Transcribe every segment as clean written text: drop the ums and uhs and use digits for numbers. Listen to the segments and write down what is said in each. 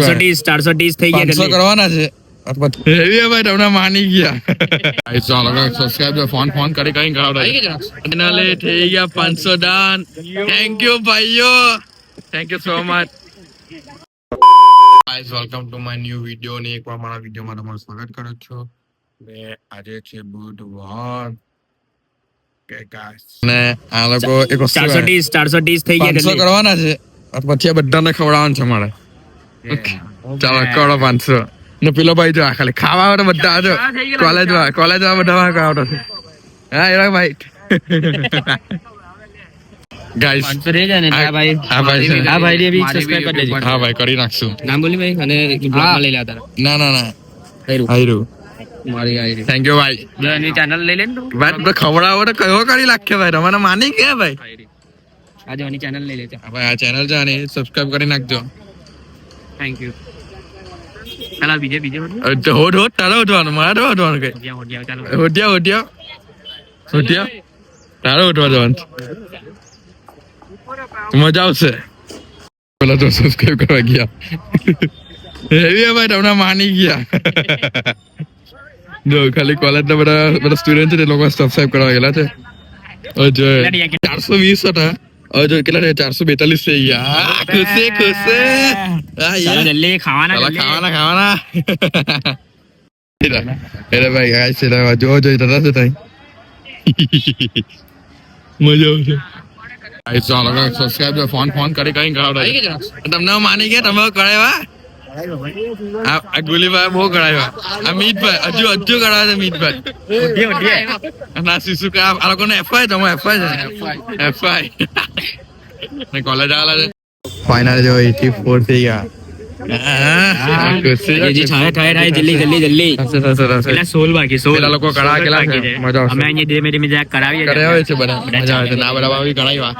430 થઈ ગયા 500 કરવાના છે એવી ભાઈ તમને માની ગયા ચાલો સબસ્ક્રાઇબ ફોન કરી કઈ કરાવડા ફાઇનલી થઈ ગયા 500 ડન થેન્ક યુ ભાઈઓ thank you so much guys welcome to my new video ને એકવાર મારા વિડિયોમાં તમારું સ્વાગત કરું છું ને આજે છે બુધવાર કે ગાઈસ ને આ લોકો એક 430 થઈ ગયા 500 કરવાના છે પછી બધાને ખવડાવવાનું છે મારે ચાલો કરો 500 ને પેલો ભાઈ જો ખાલી ખાવા વાળા બધા જો કોલેજ બધા ખાવતો છે હા એરા ભાઈ ગાઈસ 500 રહી જાય ને આ ભાઈ ને બી સબસ્ક્રાઇબ કરી દેજો હા ભાઈ કરી નાખશું નામ બોલી ભાઈ અને બ્લોગમાં લઈ લેતા ના હાઈરુ મારી આઈડી થેન્ક યુ ભાઈ એની ચેનલ લઈ લેન ભાઈ ખવડાવો તો કયો કરી નાખે ભાઈ તમને માની કે ભાઈ આજે એની ચેનલ લઈ લેજો ભાઈ આ ચેનલ છે ને સબસ્ક્રાઇબ કરી નાખજો થેન્ક યુ ચાલો બીજે હોડ તારો ઉઠવાનું મારે ઉઠવાનું કઈ હોડિયા તારો ઉઠવા જવાનું મજા આવશે પેલા તો સબસ્ક્રાઇબ કરવા ગયા એવી ભાઈ તમને માની ગયા જો ખાલી કોલેજ ના બધા સ્ટુડન્ટ છે લોકો સબસ્ક્રાઇબ કરવા ગયેલા છે 420 હતા જો કેટલા 442 થઈ ગયા ખુશી જલ્દી ખાવાના અરે ભાઈ ગાઈસ ચલા જો તરત થાય મજા આવશે ગાઈસ ચાલો સબસ્ક્રાઇબ ફોન કરી કઈ કરાવડા તમને માની ગયા તમે કરાવ્યા આ ગુલીભાઈ બહુ કરાવ્યા આ મીતભાઈ હજુ કરાવે છે મીતભાઈ ના શિશુ કા આ લોકોને એફઆઈ તમે એફઆઈ ને કોલેજ આવેલા છે ફાઇનલ જો 84 થઈ ગયા જલ્દી 16 બાકી 16 લોકો કરા કેલા છે મજા આવશે અમે અહીંયા ધીમે ધીમે કરાવીએ છે બધા મજા આવે છે ના બરાબર આવી કરાવ્યા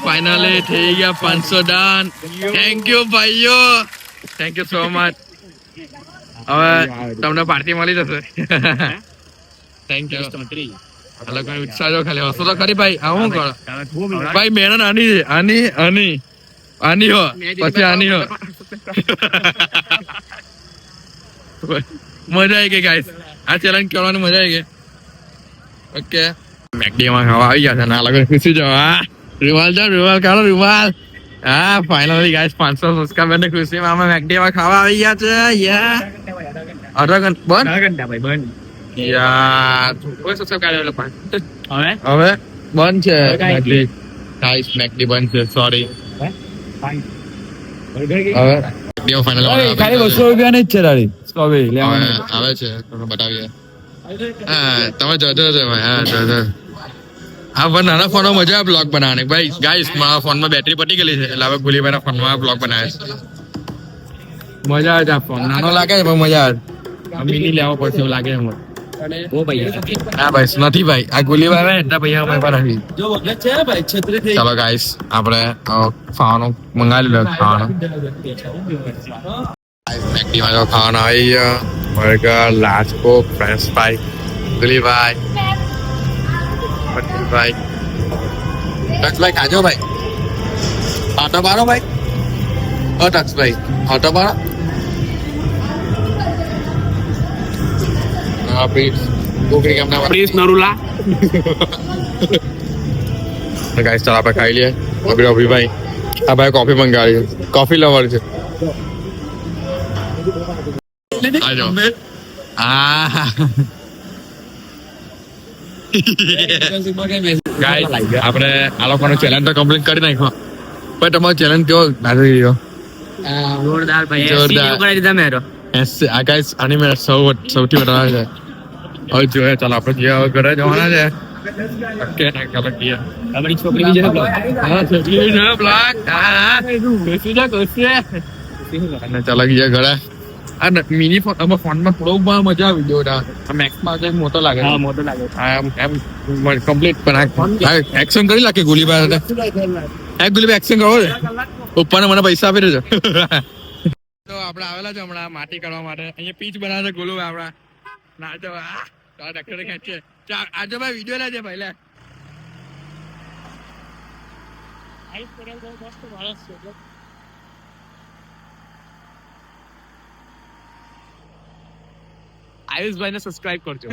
ફાઇનલી થઈ ગયા 500 ડન થેન્ક યુ ભાઈઓ થેન્ક યુ સો મચ હવે તમને પાર્ટી મળી જશે થેન્ક યુ ઉત્સાહ જો ખાલી હસો તો ખરી ભાઈ આવું કરો ભાઈ મહેનત આની હો પછી આની હો મજા આવી ગઈ ગાઈસ આ ચેલેન્જ કરવાની મજા આવી ગઈ ઓકે મેકડી માં ખાવા આવી ગયા છે ના લગન ખુશી જો હા રૂમાલ કાઢો રૂમાલ હા ફાઇનલી ગાઈસ 500 સબસ્ક્રાઇબર ને ખુશી માં અમે મેકડી માં ખાવા આવી ગયા છે યા અડધા ઘંટા ભાઈ યાર કોઈ સબસ્ક્રાઇબ કરે હવે બંધ છે મેકડી ગાઈસ મેકડી બંધ છે સોરી હવે મેકડી ફાઇનલ ખાલી 200 રૂપિયા ની જ છે તારી સ્ટ્રોબેરી લેવાની આવે છે તમને બતાવીએ હા તમે જોજો ભાઈ હા જોજો હા પણ નાના ફોનમાં મજા આવે બ્લોગ બનાવવાની ભાઈ ગાઈસ મારા ફોનમાં બેટરી પટી ગયેલી છે એટલે હવે ગુલીભાઈના ફોનમાં બ્લોગ બનાવે છે મજા આવે છે આ ફોન નાનો લાગે છે પણ મજા આવે મિની લેવો પડશે એવું લાગે છે હા ભાઈ નથી ભાઈ આ ગુલીભાઈ આવે એટલા પૈસા અમારી પાસે નથી જો વગર છે ભાઈ છત્રી થઈ ચાલો ગાઈસ આપણે ખાવાનું મંગાવી લો ખાવાનું મેકડી માં ખાવાનું આવી ગયો બર્ગર લાચકો ફ્રેન્ચ ફ્રાઈ ગુલીભાઈ ભાઈ ટક્સભાઈ ખાજો ભાઈ ઓટો બારો ભાઈ ટક્સભાઈ ઓટો બારો નરુલા ગાઈસ ચાલ આપણે ખાઈ લઈએ અભિભાઈ આ ભાઈ કોફી મંગાવી કોફી લવર છે આજો આપણે આ લોકોનો ચેલેન્જ તો કમ્પ્લીટ કરી નાખ્યો પણ તમારો ચેલેન્જ કેવો લાગી રહ્યો જોરદાર ભાઈ આ ગાઈસ આની મેં સૌથી વધારે છે હવે જોઈએ ચાલો આપણે જે ઘરે જવાના છે ઓકે ના ચાલો ગયા આપણી છોકરી બી છે બ્લોગ હા છોકરી બી છે બ્લોગ હા અને ચાલો ગયા ઘરે આ મિની ફોન આમાં ફોનમાં થોડો મજા આવી ગયો મેક્સમાં તો મોટો લાગે એમ કમ્પ્લીટ પણ એક્શન કરી નાખે ગુલીબાઈ ગુલીબાઈ એક્શન કરો છે ઉપરને મને પૈસા આપી દેજો તો આપણે આવેલા છે હમણાં માટી કરવા માટે અહીંયા પીચ બનાવે છે ગોલું આપણા ના તો ટ્રેક્ટર ખેંચે આજે ભાઈ વિડીયો લેજે ભાઈ લે આયુષભાઈ ને સબસ્ક્રાઇબ કરજો.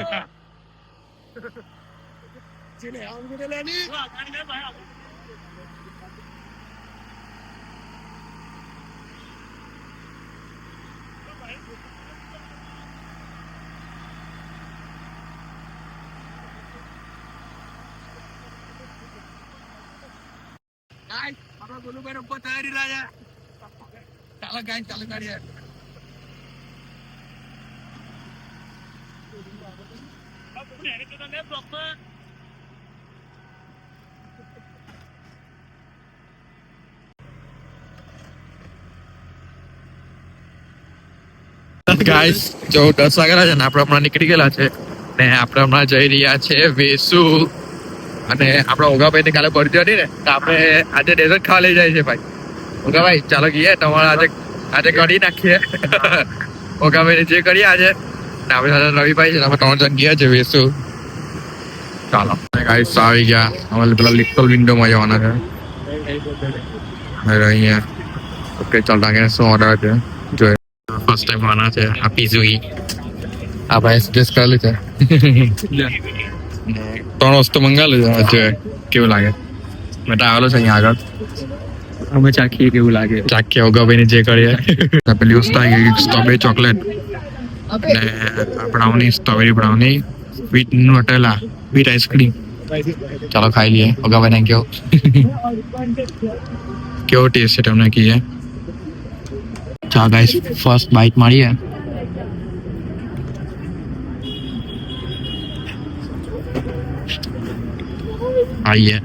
ચાલો કરીએ. ગાઈસ જો 10 વાગેલા છે ને આપણે હમણાં નીકળી ગયેલા છે ને આપણે હમણાં જઈ રહ્યા છે વેસુ અને આપણા ઓગાભાઈ ની કાલે બર્થડે હતી ને તો આપણે આજે ડેઝર્ટ ખાવા લઈ જાય છે ભાઈ. ઓગાભાઈ ચાલો ગઈએ તમારે આજે કરી નાખીએ ઓગાભાઈ ને જે કરીએ આજે ને આપણે સાથે રવિભાઈ છે આપણે 3 જણ ગયા છે વેસુ. ચાલો ગાઈસ આવી ગયા અમારે પેલા લિટલ વિન્ડોમાં જવાના છે અહીંયા. ઓકે ચાલ ટાંગે શું ઓર્ડર છે જોઈએ. ફર્સ્ટ ટાઈમ આના છે આ પીઝુઈ આ ભાઈ સજેસ્ટ કરેલું છે 3 વસ્તુ મંગાવેલું છે જોઈએ કેવું લાગે. મેં તો આવેલો છે અહીંયા આગળ અમે ચાખીએ કેવું લાગે. ચાખીએ ઓગાભાઈ જે કરીએ. પેલી વસ્તુ આવી ગઈ સ્ટ્રોબેરી ચોકલેટ ને brownie strawberry brownie with Nutella with ice cream. ચાલો ખાઈ લઈએ. ઓગાભાઈ ને કેવો ટેસ્ટ છે તમને કહીએ. ચાલો ગાઈસ ફર્સ્ટ બાઈટ મારીએ. આઈએ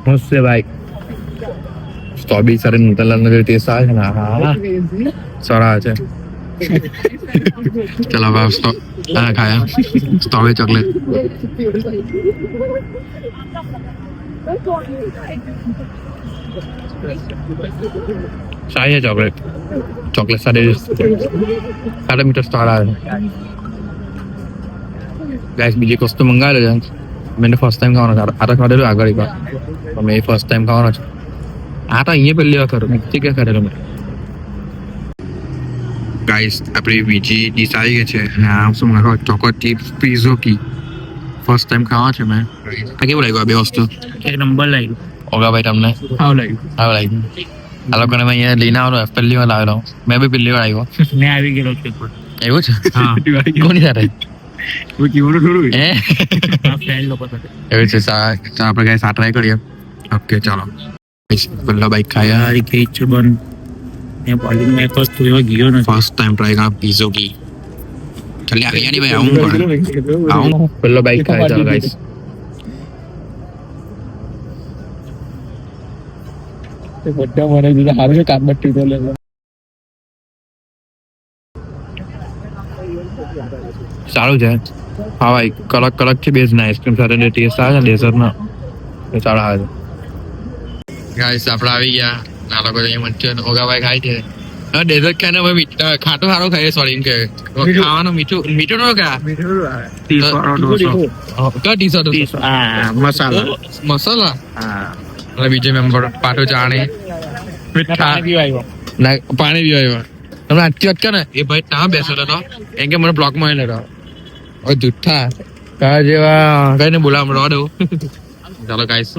મસ્ત છે ભાઈ. સ્ટ્રોબેરી સાથે ન્યુટેલા નો ટેસ્ટ આવે છે ને હા સારા છે. ચલો હવે ખાયા સ્ટ્રોબેરી ચોકલેટ. સારી છે ચોકલેટ સાથે મીઠો સ્ટાર આવે. ગાઈસ બીજી વસ્તુ મંગાવેલો છે મેં ફર્સ્ટ ટાઈમ ખાવાનો છે. આ તો ખાધેલું આગળ એક વાર મેં ફર્સ્ટ ટાઈમ ખાવાનો છે. આ તો અહીંયા પહેલી વાર ખરું મેં કે ખાધેલું મેં. ગાઈસ આપણી બીજી ડીશ આવી ગઈ છે. આ શું મંગાવો ચોકોલેટ ચિપ્સ પીઝોકી ફર્સ્ટ ટાઈમ ખાવા છે મેં. આ કેવું લાગ્યું આ બે વસ્તુ? એક નંબર લાગ્યું. ઓગાભાઈ તમને આવું લાગ્યું. આ લોકોને મેં અહીંયા લઈને આવેલો પહેલી વાર આવેલો. મેં બી પહેલી વાર આવ્યો. મેં આવી ગયેલો છે. એવું છે? કોની સાથે? એવું છે. આપણે કઈ સા ટ્રાય કરીએ. ઓકે ચાલો પહેલા બાઈક ખાયા. ફર્સ્ટ ટાઈમ ટ્રાય કરા પીઝોકી. ચાલ આવ્યા નહીં ભાઈ આવું પહેલો બાઈક ખાય. ચાલો ગાઈસ બધા મને દીધા હારું છે કાબટ ટીટો લે. સારું છે હા ભાઈ. કડક છે બેઝ ના આઈસ્ક્રીમ સાથે ટેસ્ટ આવે છે ડેઝર્ટ નો સારા આવે છે. ગાઈસ આપણે આવી ગયા. આ લોકો અહીંયા મંચુરિયન ઓગાભાઈ ખાય છે. હા ડેઝર્ટ ખાઈને હવે ખાટું સારું ખાઈએ. સોરી એમ કે ખાવાનું મીઠું નો ખા મસાલા અને બીજે મેમ્બર પાટો ચાણી પાણી પીવા આવ્યો. તમે આટલી વાત ને એ ભાઈ ત્યાં બેસેલો હતો એમ કે મને બ્લોકમાં લેતો જુઠ્ઠા કા જેવા કઈ ને બોલાવ રવા દઉં. ચાલો ગાઈસ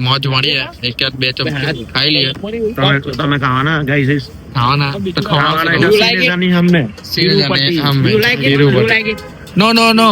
મોજ માણીએ. એક બે ચમચી ખાઈ લઈએ. તમે ખાવાના ગાઈસ ખાવાના તો ખાવાના હમને નો